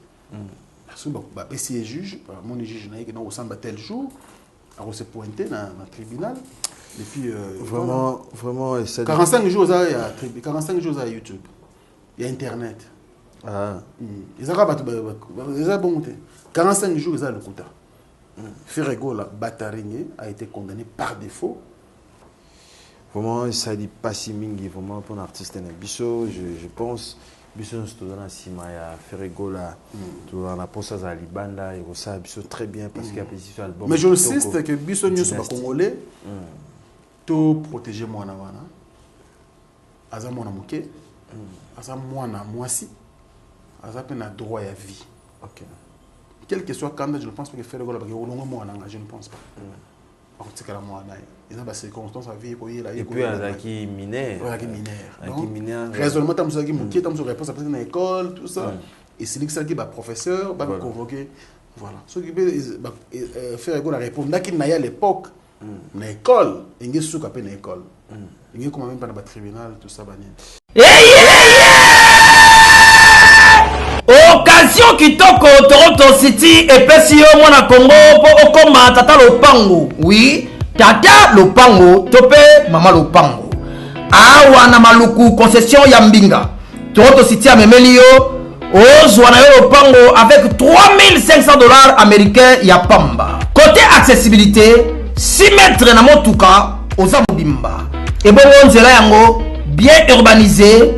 parce que si juge mon juge naé que non au tel jour à se pointer dans le tribunal et puis vraiment 45 jours ça il y a 45 jours à YouTube il y a internet. Ils ont bon 45 jours ils ont le quota. Ferregola Batarigné a été condamné par défaut. Vraiment ça dit pas si mingi vraiment pour un artiste biso je pense biso nous dans la Simaya Ferregola dans la posa za libanda et ça biso très bien parce qu'il y a petit album. Mais j'insiste que biso news pas congolais tout protéger moi na wana. Aza mwana muke. Aza mwana mwasi. Aza pe na droit à vie. OK. Quel que soit candidat, je ne pense pas que faire le goal parce que je ne pense pas. Il y a des circonstances à vie. Et puis, il y a qui mineur. Raisonnement, tu as dit, tu as réponse à l'école, tout ça. Et c'est lui qui est professeur, va convoquer. Voilà. Ce qui peut faire le goal à répondre, là qu'il n'y a à l'époque, na école ingi suka pe na école ingi comme même pas na tribunal tout ça bani occasion kitoko Toronto City epesi yo mwana Congo po okoma tata lopango. Oui, tata lopango tope mama lopango. Awa na maluku concession ya Mbinga. Toronto City amemeli yo ozwa na yo lopango avec $3,500 américains ya pamba. Côté accessibilité, 6 mètres na motuka oza mobimba. Et bon nzela yango bien urbanisé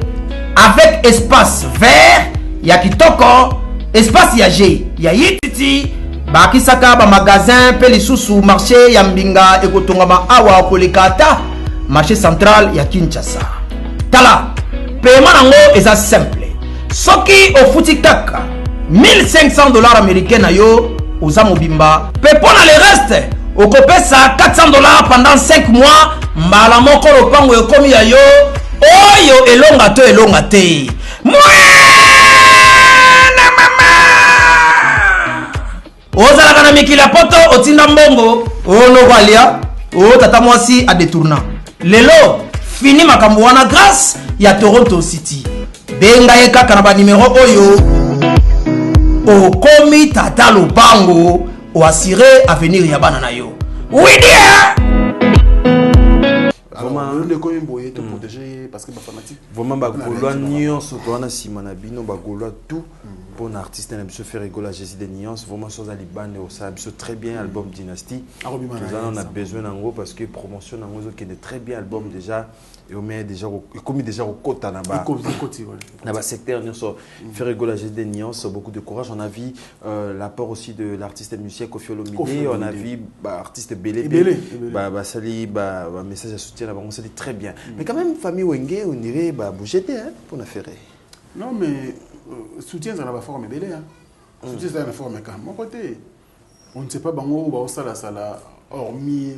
avec espace vert ya kitoko, espace ya G ya yititi bakisaka ba magasin pe lisusu marché ya Mbinga ekotongama awa kolekata marché central ya Kinshasa. Tala paiement nango eza simple. Soki ofuti kaka $1,500 américains na yo oza mobimba. Pe pona le reste okopesa $400 pendant 5 mois. Mbala moko lopango ekomi ya yo oyo elonga te. Ozalaka na mikila poto otinda mbongo ono walia o tata mwasi a détourna. Lelo fini makambo wana grâce ya Toronto City. Benga ye kaka na ba numéro oyo okomi tata lopango o assurer avenir ya bana na yo. Oui dia. Vraiment le ko mboye te protéger parce que ba fanatique. Vraiment ba golwa nuance to wana simana bino ba golwa tout. Bon artiste na biso faire rigoler Jésus des nuances vraiment chose à Liban et ça biso très bien album Dynasty. On a besoin en gros parce que promotion en gros qui est très bien album déjà et on met déjà comme déjà au côté na ba secteur nous faire rigoler Jésus des nuances beaucoup de courage. On a vu l'apport aussi de l'artiste musicien Kofi Olomide, on a vu artiste Belé sali message de soutien là on s'est dit très bien. Mais quand même famille Wenge on dirait bouger pour la faire. Non mais soutien dans la forme belé soutien dans la forme quand mon côté on ne sait pas bango ba osala sala hormis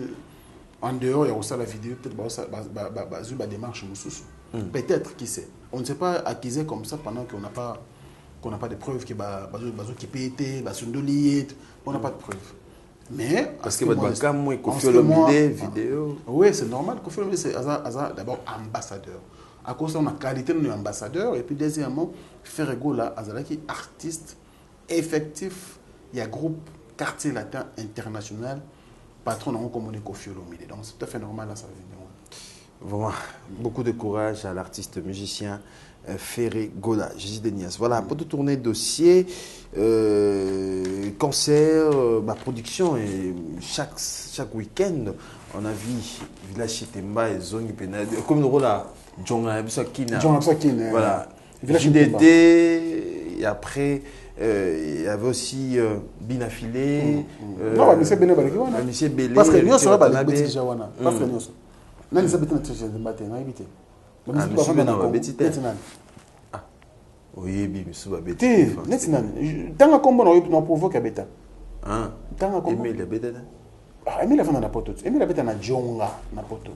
en dehors il y a aussi la vidéo peut-être ba démarche peut-être qui sait on ne sait pas accuser comme ça pendant qu'on n'a pas de preuves que ba qui pété ba sondolier on n'a pas de preuves mais parce que ba moi Kofi Olomide vidéo oui c'est normal Kofi Olomide c'est d'abord ambassadeur à cause de la qualité de l'ambassadeur et puis deuxièmement Ferregola Azalaki artiste effectif il y a groupe quartier latin international patron de communauté Kofi Olomide donc c'est tout à fait normal à ça vraiment beaucoup de courage à l'artiste musicien Ferregola Jésus Denias. Voilà pour tout tourner dossier concert production et chaque week-end on a vu Village Chitemba et Zongi Penade comme le rôle là Djonga Bisakina. Voilà. Village d'été et après il y avait aussi Binafilé. Non, monsieur Belé monsieur Belé. Parce que nous sommes pas les petits jawana. Parce que nous sommes. Nani sabiti na tchéché de matin, na ibité. Monsieur Bena va betité. Ah. Oui, bi monsieur va betité. Netinani. Tanga kombo na provoque beta. Ah. Tanga kombo. Emile beta. Ah, Emile va na poto. Emile beta na Djonga na poto.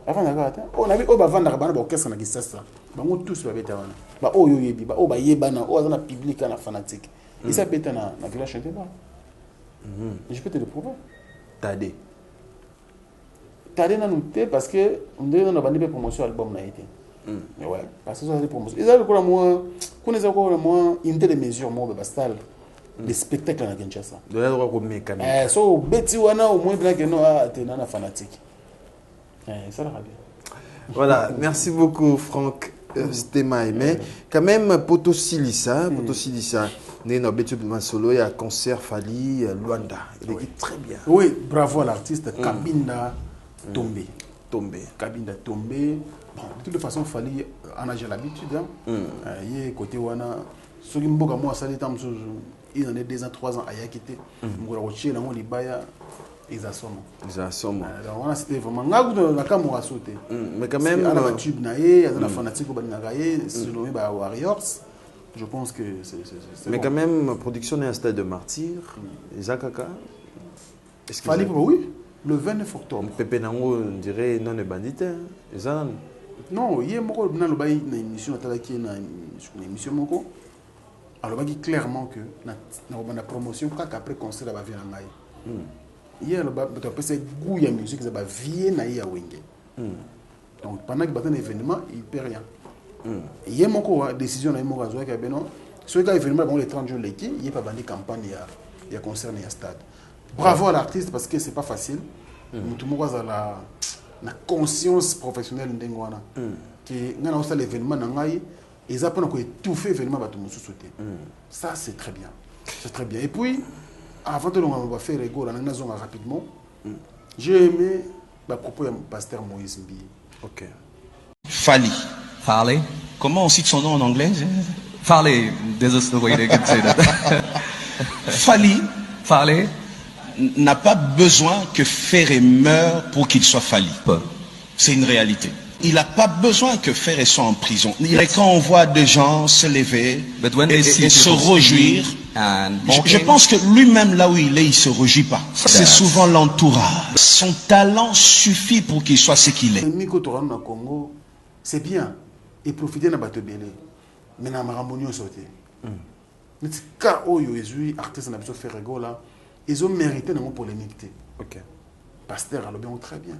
Avant d'avoir on a vu au bavanda bana orchestre na kisasa bango tous ba beta wana ba oyo yebi ba o ba yebana o azana public na fanatique et ça beta na village chanter ba je peux te le prouver Tadé na noté parce que on devait na bandi promotion album na été mais ouais parce que ça les promotion ils avaient quoi moi connaissez quoi moi unité de mesure moi ba style les spectacles na Kinshasa de la droit comme mécanique so beti wana au moins bien que non a tena na fanatique. Ça voilà, merci beaucoup Franck. C'était mal, mais quand même Poto Silissa, Neno Betu Masolo, il y a concert Fali Luanda. Il est très bien. Oui, bravo à l'artiste Kabinda Tombé. Kabinda Tombé. Bon, de toute façon, Fali en a l'habitude. Il est côté Wana. Ce qui m'a moi, ça il en est 2 ans, 3 ans à Yakité. Il a exactement. Donc c'était vraiment la caméra sauté. Mais quand même à la tube naé, à la fanatique au Banagaye, c'est nommé Warriors. Je pense que c'est mais quand même production est un stade de martyr. Zakaka. Est-ce que Fali oui, le 29 octobre. Pepe Nango on dirait non le bandit. Non, hier moko na lo bayi na émission atalaki na émission moko. Alors ba clairement que na promotion après concert ba vient ngai. hier tu appelles ça goût ya musique ça va vie na ya wenge. Donc pendant que un événement il ne peut rien. Il y a une décision dans mon réseau qui a bien non. Sur les événements bon les 30 jours l'équipe, il y a pas bandi campagne il y a concerne il y a stade. Bravo à l'artiste parce que c'est pas facile. Tout le monde a la conscience professionnelle ndengwana. Que ngana aussi l'événement nangai ils apprennent à étouffer l'événement ba tout monde sauter. Ça c'est très bien. C'est très bien. Et puis avant de on va faire rigolo on a rapidement. J'ai aimé le propos du pasteur Moïse Mbi. OK. Fali. Farley. Comment on cite son nom en anglais? Farley, there's just the way they can say that. Fali. Farley n'a pas besoin que Ferré meure pour qu'il soit Fali. C'est une réalité. Il n'a pas besoin que Ferré soit en prison. Quand on voit des gens se lever et se réjouir, je pense que lui-même, là où il est, il ne se réjouit pas. C'est souvent l'entourage. Son talent suffit pour qu'il soit ce qu'il est. Le Congo, c'est bien. Et profiter de bateau belé. Mais na maramoni on sauté. Mais cas où Jésus artiste na biso faire là, ils ont mérité dans polémique. OK. Pasteur alors bien très bien.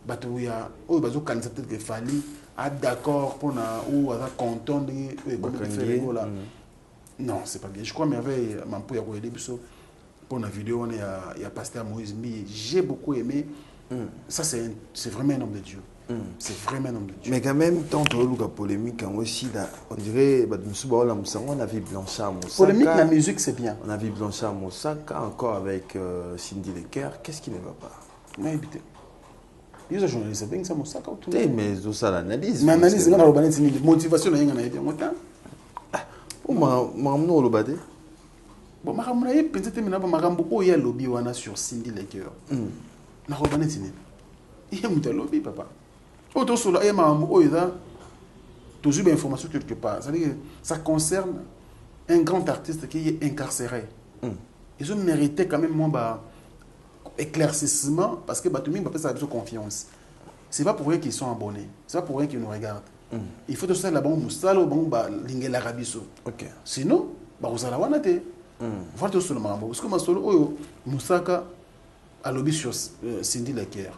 Bateau ya oh bazo candidat peut-être que Fali a d'accord pour na ou à content de faire là. Non, c'est pas bien. Je crois merveille mampo ya ko biso pour la vidéo on il y a pasteur Moïse Mbi. J'ai beaucoup aimé. Ça c'est vraiment un homme de Dieu. C'est vraiment un homme de Dieu. Mais quand même, tant que la polémique, aussi, on dirait, on a vu Blanchard Moussaka. Polémique, la musique, c'est bien. On a vu Blanchard Moussaka, encore avec Cindy Lecker. Qu'est-ce qui ne va pas? Mais écoutez, il y a des journalistes qui ont Moussaka. Mais ça, l'analyse. Mais l'analyse, c'est la motivation. Il y a des lobby sur Cindy Lecker. Il y a un lobby, papa. Il y a toujours une information quelque part. Ça concerne un grand artiste qui est incarcéré. Ils ont mérité quand même moins éclaircissement parce que tout le monde a besoin de confiance. Ce n'est pas pour rien qu'ils sont abonnés. Ce n'est pas pour rien qu'ils nous regardent. Il faut que ça là-bas, l'Arabie. Sinon, vous allez voir. Voilà tout le monde. Parce que Moussaka a lobby sur Cindy Lecker.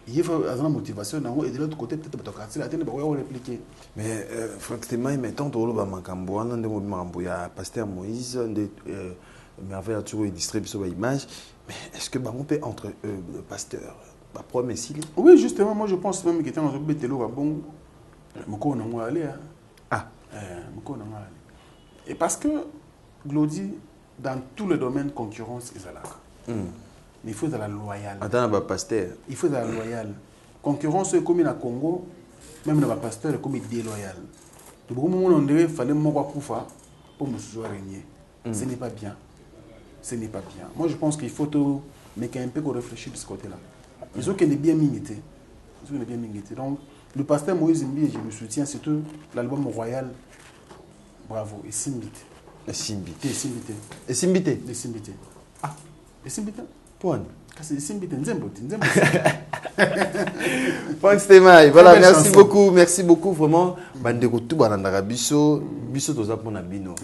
Il y a une motivation et de l'autre côté peut-être répliquer. Mais Franck Stémaï maintenant tout le monde il y a pasteur Moïse merveille a toujours distribué sur l'image. Mais est-ce que on peut entre le pasteur la promesse ici? Oui, justement, moi je pense même qu'il était en train bon moko na moi aller. Ah, moko na moi aller. Et parce que Glody dans tous les domaines concurrence est là. Mais il faut de la loyale. Attends, pasteur. Il faut de la loyale. Concurrence comme au Congo, même dans le pasteur, comme déloyal. De beaucoup de monde il fallait moi pour me régner. Ce n'est pas bien. Ce n'est pas bien. Moi, je pense qu'il faut mais qu'il y ait un peu qu'on réfléchisse de ce côté-là. Ils ont qu'elle est bien minité. Donc, le pasteur Moïse Mbi, je le soutiens, surtout l'album Royal. Bravo. Et Simbité. Et Simbité. Et Simbité. Et Simbité. Et Simbité. Ah, et Simbité. Voilà, merci beaucoup vraiment. Bandeko tout banandara biso toza pona bino.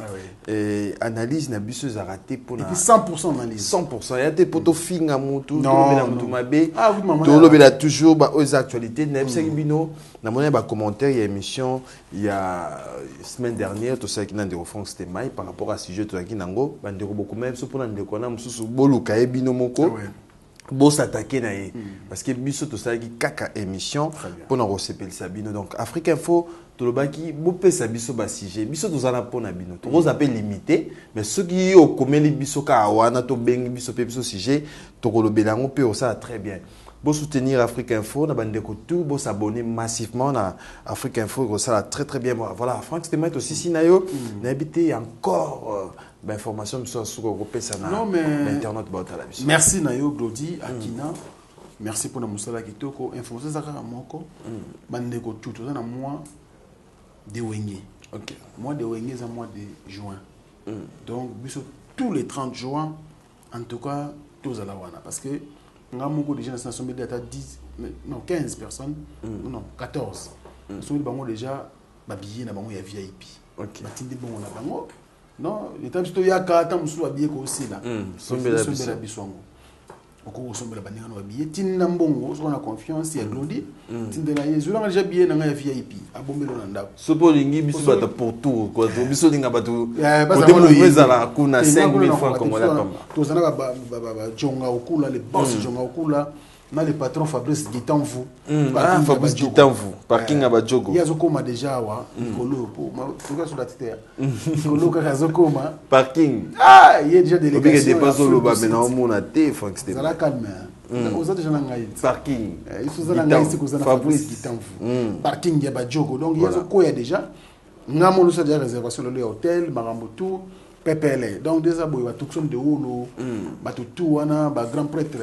Et analyse na biso za raté pona. Et puis 100% analyse. 100%. Ya te poto finga mutu, tolobela mutu mabe. Tolobela toujours ba aux actualités na bisaki bino. Na mona ba commentaire ya émission il y a semaine dernière to ça qui na ndeko Franck Stémaï par rapport à sujet toaki nango bandeko beaucoup même so pona ndeko na mususu boluka e bino moko. Bon s'attaquer naé parce que biso to ça qui kaka émission pour na recepel sabino donc Afrique Info to le baki bo pesa biso ba sujet biso to zana pona bino to roza pe limité mais ceux qui au komeli biso ka wana to bengi biso pe biso sujet to ko le belango pe ça très bien bon soutenir Afrique Info na bandeko tout bon s'abonner massivement à Afrique Info ça très très bien voilà Franck Stémaï aussi sinayo na habité encore information sur ça na internet merci Nayo Glody Akina merci pour la musala kitoko information ça ka moko bandeko tout ça na mois de wenge OK mois de wenge c'est mois de juin donc tous les 30 juin en tout cas tous à la wana parce que ngamoko déjà na sommet data 10 non 15 personnes non 14 sommet bango déjà ba billet na bango ya VIP OK batindi bango na bango non, les temps où il y a 4 ans, je suis habillé aussi là. oko osombela baninga no billet tinna mbongo so na confiance ya Glody tindela yezu na déjà billet na ya VIP abombelo na ndako sopo lingi biso bata pour tout quoi biso linga batu basa la kuna 5000 francs congolais comme to sana ba jonga okula les boss jonga okula na le patron Fabrice Gitanvu Fabrice Gitanvu parking aba jogo yazo koma déjà wa Nikolo pour ma sur la terre Nikolo ka koma parking il y a déjà des délégations obi dépasse le ba maintenant on a té Frank c'était ça la calme aux autres gens ngai parking il faut ça ngai c'est que Fabrice Gitanvu parking ya ba jogo donc yazo koya déjà ngamo nous ça déjà réservation le hôtel marambutu PPL donc déjà boy va tout son de holo ba tout wana ba grand prêtre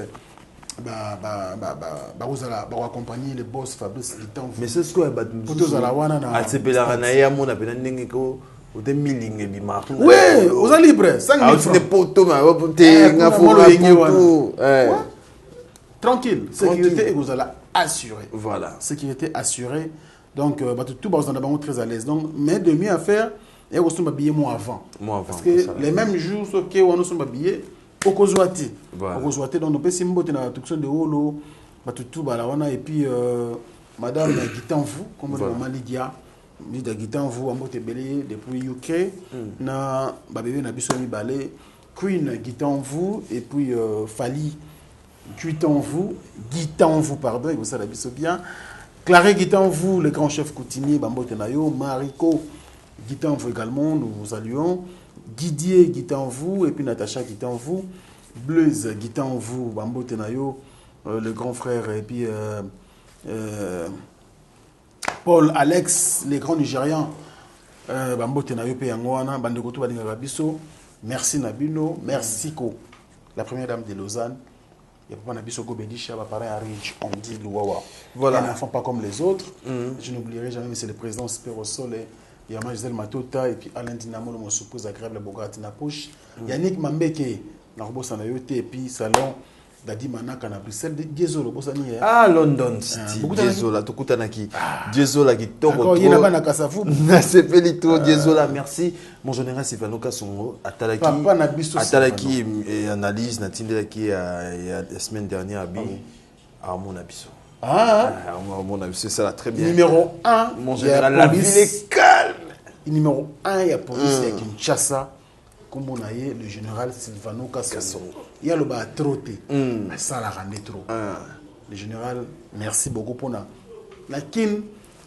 accompagner les boss Fabrice Gitanvu. Mais c'est ce que oui, aux a libre 5 000 tranquille, sécurité et vous allez assurer. Voilà, sécurité assurée. Donc tout on est très à l'aise. Donc mais de mieux à faire et on sont habillés mois avant. Parce que les mêmes jours que on sont habillés Okozwati. Okozwati donc on peut s'imboter dans la tuction de holo, batutu balawana et puis madame Gitanvu comme maman Lydia Gitanvu ambote belé depuis UK na babé na biso mi balé Queen Gitanvu et puis Fali Gitanvu pardon, il vous ça la biso bien. Claré Gitanvu le grand chef coutumier bambote na yo, Mariko Gitanvu également nous vous saluons. Didier Gitanvu et puis Natacha Gitanvu, Blaise Gitanvu, Bambo Tenayo, le grand frère et puis Paul Alex, les grands Nigérians, Bambo Tenayo Peyangwana, Bandekoto Badingarabiso, merci Nabino, merci Ko, la première dame de Lausanne. Il y a pas Nabiso Gobedisha, pareil à Ridge, on dit Louawa. Voilà. Un enfant pas comme les autres. Je n'oublierai jamais, mais c'est le président Spero Soleil. Il y a Gisèle Matota et puis Alain Dinamo, mon suppose agréable Bogati na poche. Yannick Mambeke, Narbo Sanayote et puis Salon Dadi Manaka na Bruxelles, Diesel Bosani. Ah, London City. Diesel, Tokutanaki. Diesel qui toko. Il y a pas na Kasafu. C'est Pelito, Diesel, merci. Mon général Sylvano Kasongo, Atalaki et analyse Natindelaki la semaine dernière à mon abisso. C'est ça, très bien. Numéro 1, mon général, la ville est calme. Numéro 1, il y a police à Kinshasa, comme on a eu le général Sylvano Kasongo. Il y a le bas trotté, mais ça la rendait trop. Le général, merci beaucoup pour nous. La kin,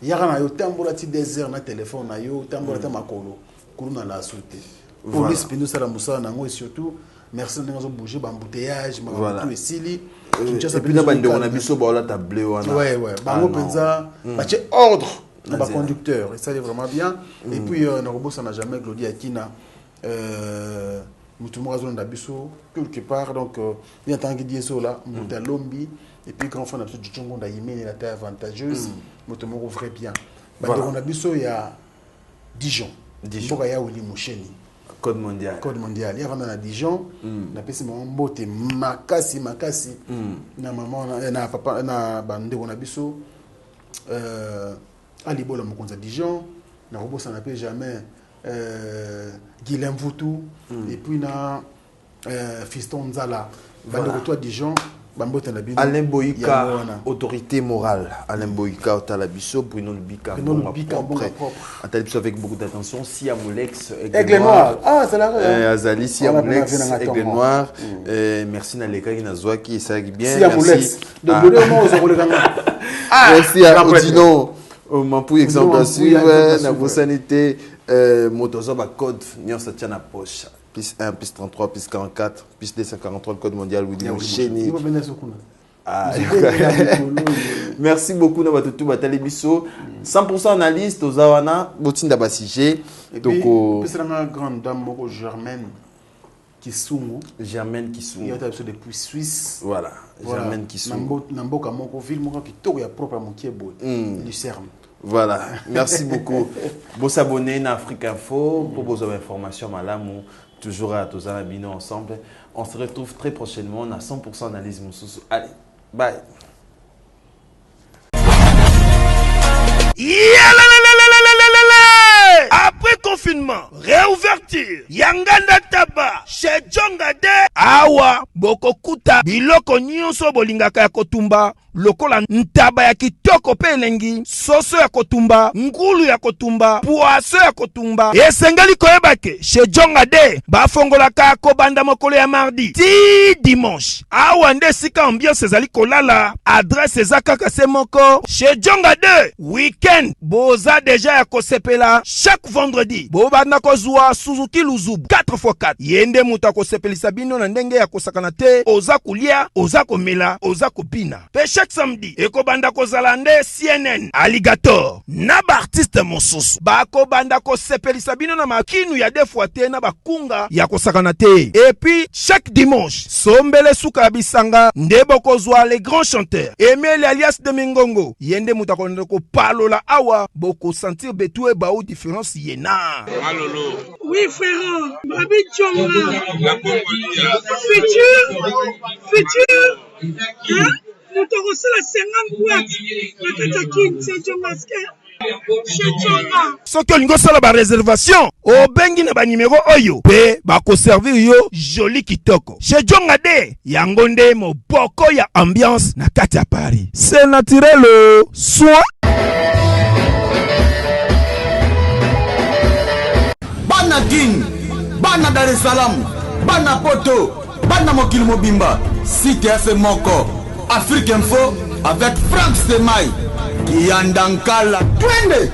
il y a un tambour à désert, un téléphone, un tambour à makolo, qu'on a la sauté. Police, puis nous, ça la moussa, et surtout, merci de nous bouger, embouteillage, tout et sili. Et puis, on a vu ce bord là, tablé. Ouais. Bango Penza, c'est ordre de ma conducteur. Et ça, c'est vraiment bien. Et puis, Norobo, ça n'a jamais Glody Akina. Moutoumou Razon Dabiso, quelque part. Donc, il y a un tangi d'Yeso là, Moutalombi. Et puis, quand on a du Tchongo d'Aïmé, la terre avantageuse, Moutoumou ouvrait bien. On a Biso, il y a Dijon. Il y a Oli Moucheni. Code mondial. Il y a à Dijon, na pesi mon bote makasi. Na maman na papa na bande on a biso ali bola mokonza Dijon, na robo ça n'appelle jamais Guilhem Voutou et puis na Fiston Nzala. Bande de toi Dijon. Alain Boyka, autorité morale. Alain Boyka, Otalabiso, Bruno Bika, propre. Atalabiso avec beaucoup d'attention. Siamoulex, Aigle Noir. Ah, c'est la Azali, Siamoulex, Aigle Noir. Merci Naleka Nazwaki, ça va bien. Siamoulex. Merci à Odino, Mampou, exemple à suivre, Navo Sanité, Motozoba Code, Nyon Satiana Poche. Plus 1, plus 33, plus 44, plus 243, le code mondial, William Chéni. Merci beaucoup, Nabatutu Batalebiso. 100% analyse, Tozawana, Botinda Basije. Et puis, c'est une grande dame, Germaine Kissoumu. Germaine Kissoumu. Il y a depuis Suisse. Voilà, Germaine Kissoumu. Namboka Moko, ville, Moko, qui tourne propre à mon Kiebo, Lucerne. Voilà, merci beaucoup. Vous s'abonner à Afrique Info pour vos informations, Malamou. Toujours à Tozana Bino ensemble. On se retrouve très prochainement. On a 100% analyse. Allez, bye. Après déconfinement, réouverture, Yanganda Taba, chez Djongade, Awa, Bokokuta, Biloko Nyonso Bolingaka ya kotumba, lokola ntaba ya kitoko pe elengi, soso ya kotumba, ngulu ya kotumba, poaso ya kotumba. Esengali koyebake, chez Djongade, bafongolaka kobanda mokolo ya mardi, ti dimanche. Awa nde sika ambiance ezali kolala, adresse ezaka se moko, chez Djongade, weekend, boza deja ya kosepela, chaque vendredi, bobanda kozwa Suzuki Luzubu, 4x4. Yende muta kosepelisa bino na ndenge ya kosakana te, oza kulia, oza komela, oza kopina. Pe chaque samedi, ekobanda kozala nde CNN, Alligator, na ba artiste mosusu. Bako banda kosepelisa bino na makinu ya defwa te na bakunga ya kosakana te. Et puis, chaque dimanche, sombele suka bisanga, nde bokozwa les grands chanteurs. Emile alias de Mingongo, yende muta ko palola awa, boko sentir betue baou différence yena. Malolo. Oui, frère, Babi Djonga. Futur. Hein? Nous te recevons la 50 boîtes. La Katakin, c'est Djongaske. Soki olingo sala ba réservation, obengi na ba numéro oyo, pe bako servir yo joli kitoko. Chez Djongade, yango nde moboko ya ambiance na kati ya Paris. C'est naturel, soit Bana King, Bana Dar es Salaam, Bana Poto, Bana Mokil Mobimba, CTF Moko, Afrique Info avec Frank Stemai, Yandankala, Twende.